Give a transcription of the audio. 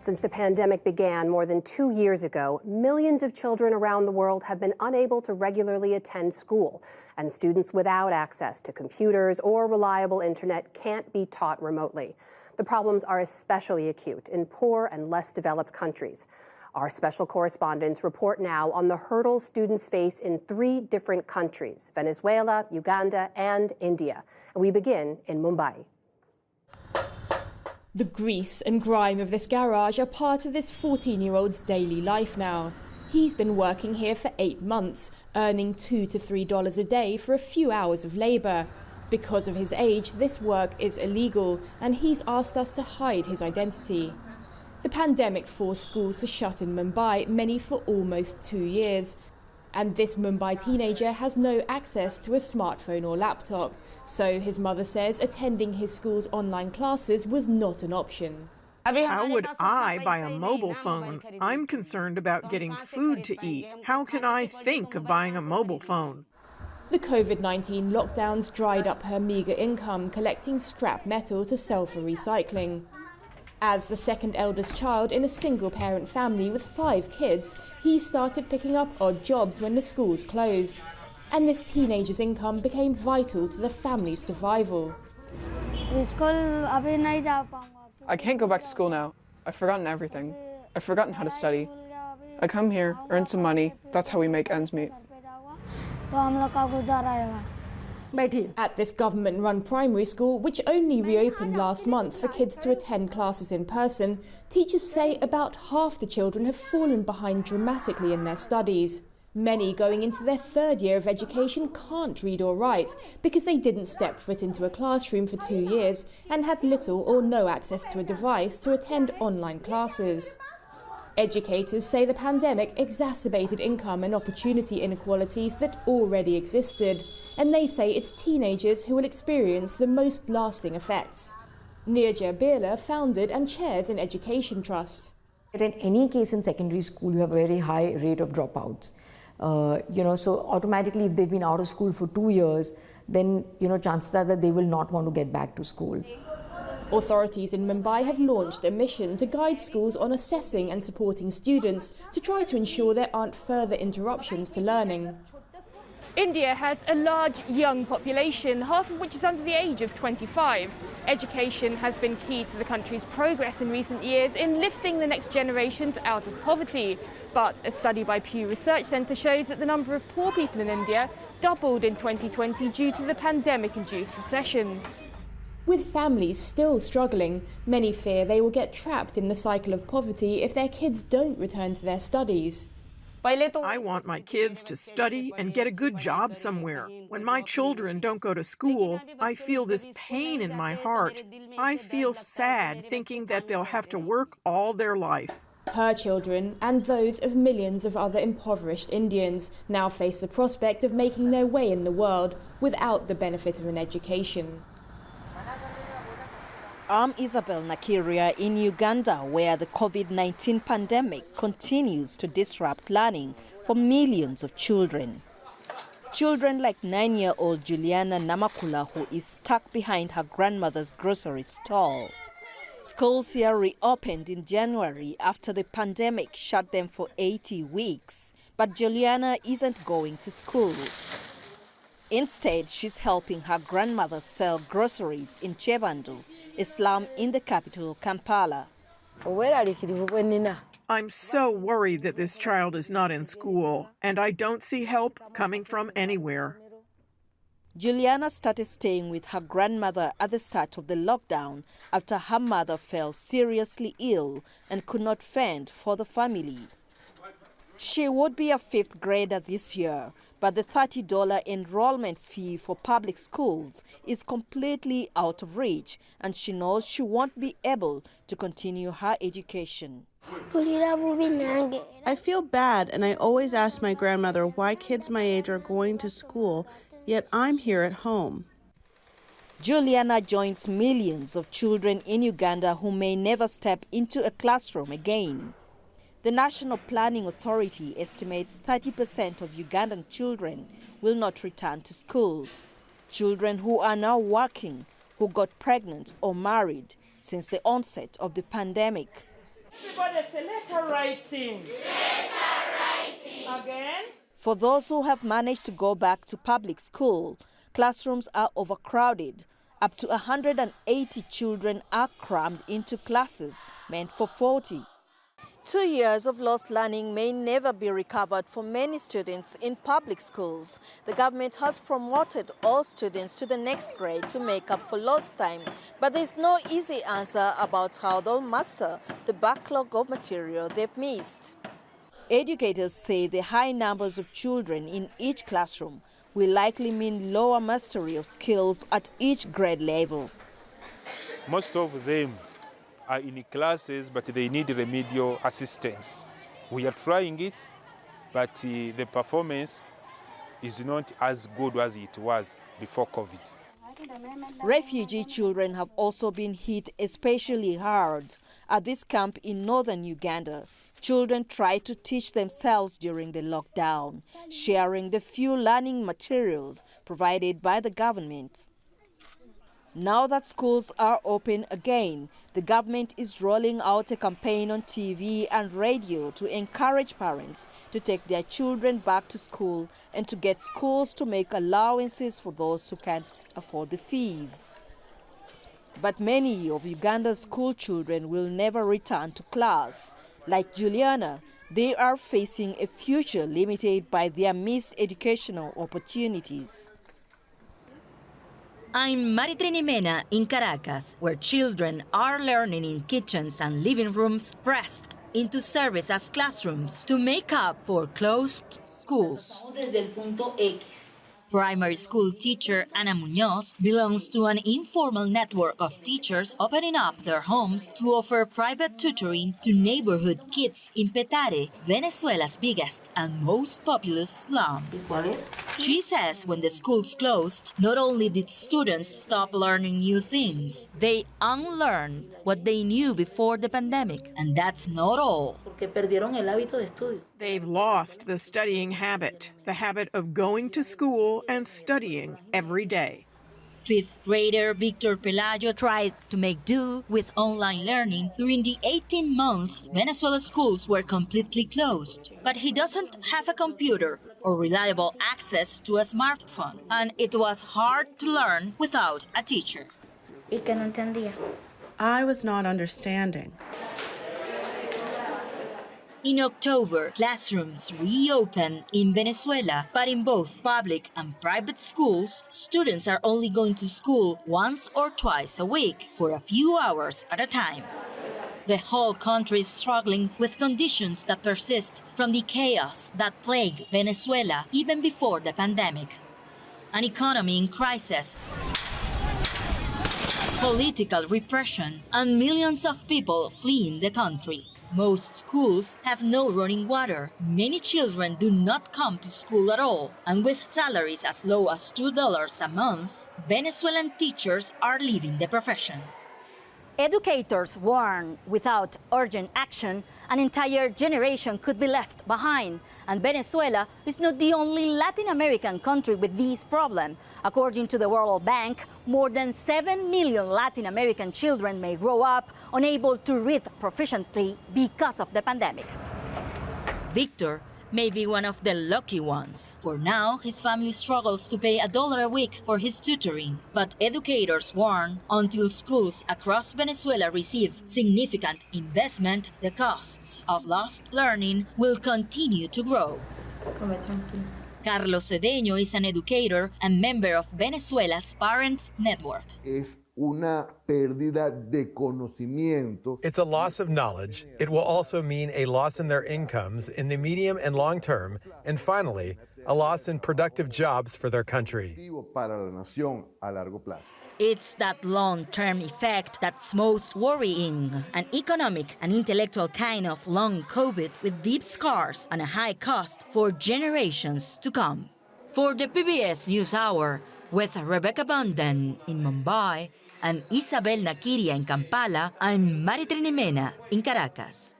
Since the pandemic began more than 2 years ago, millions of children around the world have been unable to regularly attend school, and students without access to computers or reliable internet can't be taught remotely. The problems are especially acute in poor and less developed countries. Our special correspondents report now on the hurdles students face in 3 different countries: Venezuela, Uganda, and India. And we begin in Mumbai. The grease and grime of this garage are part of this 14-year-old's daily life now. He's been working here for 8 months, earning $2 to $3 a day for a few hours of labour. Because of his age, this work is illegal, and he's asked us to hide his identity. The pandemic forced schools to shut in Mumbai, many for almost 2 years. And this Mumbai teenager has no access to a smartphone or laptop. So his mother says attending his school's online classes was not an option. How would I buy a mobile phone? I'm concerned about getting food to eat. How can I think of buying a mobile phone? The COVID-19 lockdowns dried up her meagre income, collecting scrap metal to sell for recycling. As the second eldest child in a single-parent family with 5 kids, he started picking up odd jobs when the schools closed. And this teenager's income became vital to the family's survival. I can't go back to school now. I've forgotten everything. I've forgotten how to study. I come here, earn some money. That's how we make ends meet. At this government-run primary school, which only reopened last month for kids to attend classes in person, teachers say about half the children have fallen behind dramatically in their studies. Many going into their 3rd year of education can't read or write because they didn't step foot into a classroom for 2 years and had little or no access to a device to attend online classes. Educators say the pandemic exacerbated income and opportunity inequalities that already existed, and they say it's teenagers who will experience the most lasting effects. Nirja Birla founded and chairs an education trust. In any case in secondary school, you have a very high rate of dropouts. So automatically if they've been out of school for 2 years, then, chances are that they will not want to get back to school. Authorities in Mumbai have launched a mission to guide schools on assessing and supporting students to try to ensure there aren't further interruptions to learning. India has a large young population, half of which is under the age of 25. Education has been key to the country's progress in recent years in lifting the next generations out of poverty. But a study by Pew Research Centre shows that the number of poor people in India doubled in 2020 due to the pandemic-induced recession. With families still struggling, many fear they will get trapped in the cycle of poverty if their kids don't return to their studies. I want my kids to study and get a good job somewhere. When my children don't go to school, I feel this pain in my heart. I feel sad thinking that they'll have to work all their life. Her children and those of millions of other impoverished Indians now face the prospect of making their way in the world without the benefit of an education. I'm Isabel Nakiria in Uganda, where the COVID-19 pandemic continues to disrupt learning for millions of children. Children like 9-year-old Juliana Namakula, who is stuck behind her grandmother's grocery stall. Schools here reopened in January after the pandemic shut them for 80 weeks. But Juliana isn't going to school. Instead, she's helping her grandmother sell groceries in Chebandu, a slum in the capital, Kampala. I'm so worried that this child is not in school, and I don't see help coming from anywhere. Juliana started staying with her grandmother at the start of the lockdown after her mother fell seriously ill and could not fend for the family. She would be a 5th grader this year, but the $30 enrollment fee for public schools is completely out of reach, and she knows she won't be able to continue her education. I feel bad, and I always ask my grandmother why kids my age are going to school, yet I'm here at home. Juliana joins millions of children in Uganda who may never step into a classroom again. The National Planning Authority estimates 30% of Ugandan children will not return to school. Children who are now working, who got pregnant or married since the onset of the pandemic. Everybody say letter writing. Letter writing. Again. For those who have managed to go back to public school, classrooms are overcrowded. Up to 180 children are crammed into classes meant for 40. 2 years of lost learning may never be recovered for many students in public schools. The government has promoted all students to the next grade to make up for lost time, but there's no easy answer about how they'll master the backlog of material they've missed. Educators say the high numbers of children in each classroom will likely mean lower mastery of skills at each grade level. Most of them are in classes, but they need remedial assistance. We are trying it, but the performance is not as good as it was before COVID. Refugee children have also been hit especially hard. At this camp in northern Uganda, children tried to teach themselves during the lockdown, sharing the few learning materials provided by the government. Now that schools are open again, the government is rolling out a campaign on TV and radio to encourage parents to take their children back to school and to get schools to make allowances for those who can't afford the fees. But many of Uganda's school children will never return to class. Like Juliana, they are facing a future limited by their missed educational opportunities. I'm Maritrini Mena in Caracas, where children are learning in kitchens and living rooms pressed into service as classrooms to make up for closed schools. Primary school teacher Ana Muñoz belongs to an informal network of teachers opening up their homes to offer private tutoring to neighborhood kids in Petare, Venezuela's biggest and most populous slum. She says when the schools closed, not only did students stop learning new things, they unlearned what they knew before the pandemic. And that's not all. They've lost the studying habit, the habit of going to school and studying every day. Fifth grader Victor Pelayo tried to make do with online learning during the 18 months Venezuela's schools were completely closed. But he doesn't have a computer or reliable access to a smartphone, and it was hard to learn without a teacher. I was not understanding. In October, classrooms reopened in Venezuela, but in both public and private schools, students are only going to school once or twice a week for a few hours at a time. The whole country is struggling with conditions that persist from the chaos that plagued Venezuela even before the pandemic. An economy in crisis, political repression, and millions of people fleeing the country. Most schools have no running water. Many children do not come to school at all. And with salaries as low as $2 a month, Venezuelan teachers are leaving the profession. Educators warn without urgent action, an entire generation could be left behind. And Venezuela is not the only Latin American country with this problem. According to the World Bank, more than 7 million Latin American children may grow up unable to read proficiently because of the pandemic. Victor may be one of the lucky ones. For now, his family struggles to pay $1 a week for his tutoring. But educators warn until schools across Venezuela receive significant investment, the costs of lost learning will continue to grow. Carlos Cedeño is an educator and member of Venezuela's Parents Network. Una pérdida de conocimiento. It's a loss of knowledge. It will also mean a loss in their incomes in the medium and long term, and finally, a loss in productive jobs for their country. Para la nación a largo plazo. It's that long-term effect that's most worrying, an economic and intellectual kind of long COVID with deep scars and a high cost for generations to come. For the PBS NewsHour, with Rebecca Banden in Mumbai and Isabel Nakiria in Kampala, I'm Maritrini Mena in Caracas.